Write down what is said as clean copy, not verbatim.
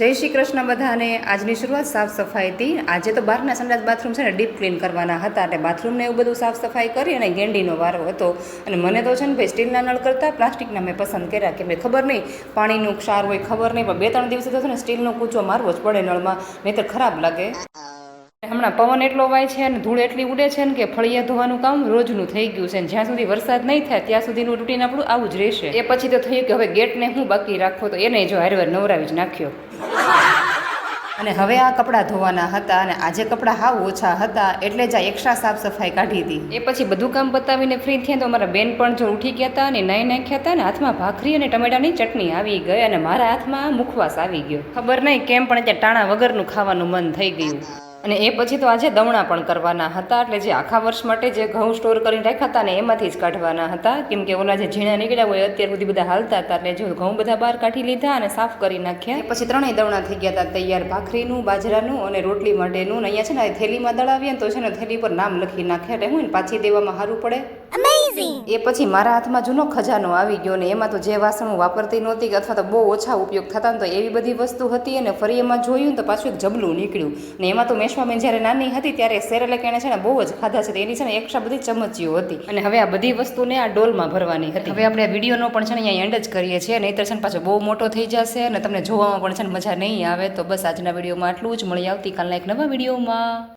જય શ્રી કૃષ્ણ બધાને। આજની શરૂઆત સાફ સફાઈથી। આજે તો બહારના સંડાસ બાથરૂમ છે ને ડીપ ક્લીન કરવાના હતા, એટલે બાથરૂમને એવું બધું સાફ સફાઈ કરી અને ગેંડીનો વારો હતો। અને મને તો છે ને ભાઈ સ્ટીલના નળ કરતાં પ્લાસ્ટિકના મેં પસંદ કર્યા, કે ભાઈ ખબર નહીં પાણીનું ક્ષાર હોય ખબર નહીં, પણ 2-3 દિવસે તો છે ને સ્ટીલનો કૂચો મારવો જ પડે નળમાં, નહીંતર ખરાબ લાગે। હમણાં પવન એટલો વાય છે અને ધૂળ એટલી ઉડે છે ને કે ફળિયા ધોવાનું કામ રોજનું થઈ ગયું છે, જ્યાં સુધી વરસાદ નહીં થાય ત્યાં સુધીનું રૂટીન આપણું આવું જ રહેશે। એ પછી તો થયું કે હવે ગેટને હું બાકી રાખો, તો એને જો હારવાર નવરાવી જ નાખ્યો। અને હવે આ કપડાં ધોવાના હતા, અને આજે કપડાં હાવ ઓછા હતા એટલે જ આ એક્સ્ટ્રા સાફ સફાઈ કાઢી હતી। એ પછી બધું કામ પતાવીને ફ્રી થયા તો અમારા બેન પણ જો ઉઠી ગયા હતા અને નાઈ નાખ્યા હતા, અને હાથમાં ભાખરી અને ટમેટાની ચટણી આવી ગઈ, અને મારા હાથમાં મુખવાસ આવી ગયો। ખબર નહીં કેમ પણ ત્યાં ટાણા વગરનું ખાવાનું મન થઈ ગયું। અને એ પછી તો આજે દમણા પણ કરવાના હતા, એટલે જે આખા વર્ષ માટે જે ઘઉં સ્ટોર કરીને રાખ્યા હતા ને એમાંથી જ કાઢવાના હતા, કેમ કે ઓલા જે ઝીણા નીકળ્યા હોય અત્યાર સુધી બધા હાલતા હતા, એટલે જો ઘઉં બધા બહાર કાઢી લીધા અને સાફ કરી નાખ્યા। પછી 3 દમણા થઈ ગયા હતા તૈયાર, ભાખરીનું, બાજરાનું અને રોટલી માટેનું। અહીંયા છે ને થેલીમાં દળાવીએ ને તો છે ને થેલી પર નામ લખી નાખે, એટલે હું ને પાછી દેવામાં સારું પડે। એ પછી મારા હાથમાં જૂનો ખજાનો આવી ગયો, ને એમાં તો જે વાસણ હું વાપરતી નહોતી અથવા તો બહુ ઓછા ઉપયોગ થતા ને તો એવી બધી વસ્તુ હતી, અને ફરી એમાં જોયું તો પાછું એક જબલું નીકળ્યું। ને એમાં તો મેશ્વાબેન જ્યારે નાની હતી ત્યારે સેરેલેક એણે છે ને બહુ જ ખાધા છે, એની છે ને એક્સ્ટ્રા બધી ચમચીઓ હતી, અને હવે આ બધી વસ્તુને આ ડોલમાં ભરવાની હતી। હવે આપણે આ વિડીયોનો પણ છે ને અહીંયા એન્ડ જ કરીએ છીએ, નહીંતર છે ને પાછો બહુ મોટો થઈ જશે અને તમને જોવામાં પણ છે ને મજા નહીં આવે। તો બસ આજના વિડીયોમાં આટલું જ, મળી આવતીકાલના એક નવા વિડીયોમાં।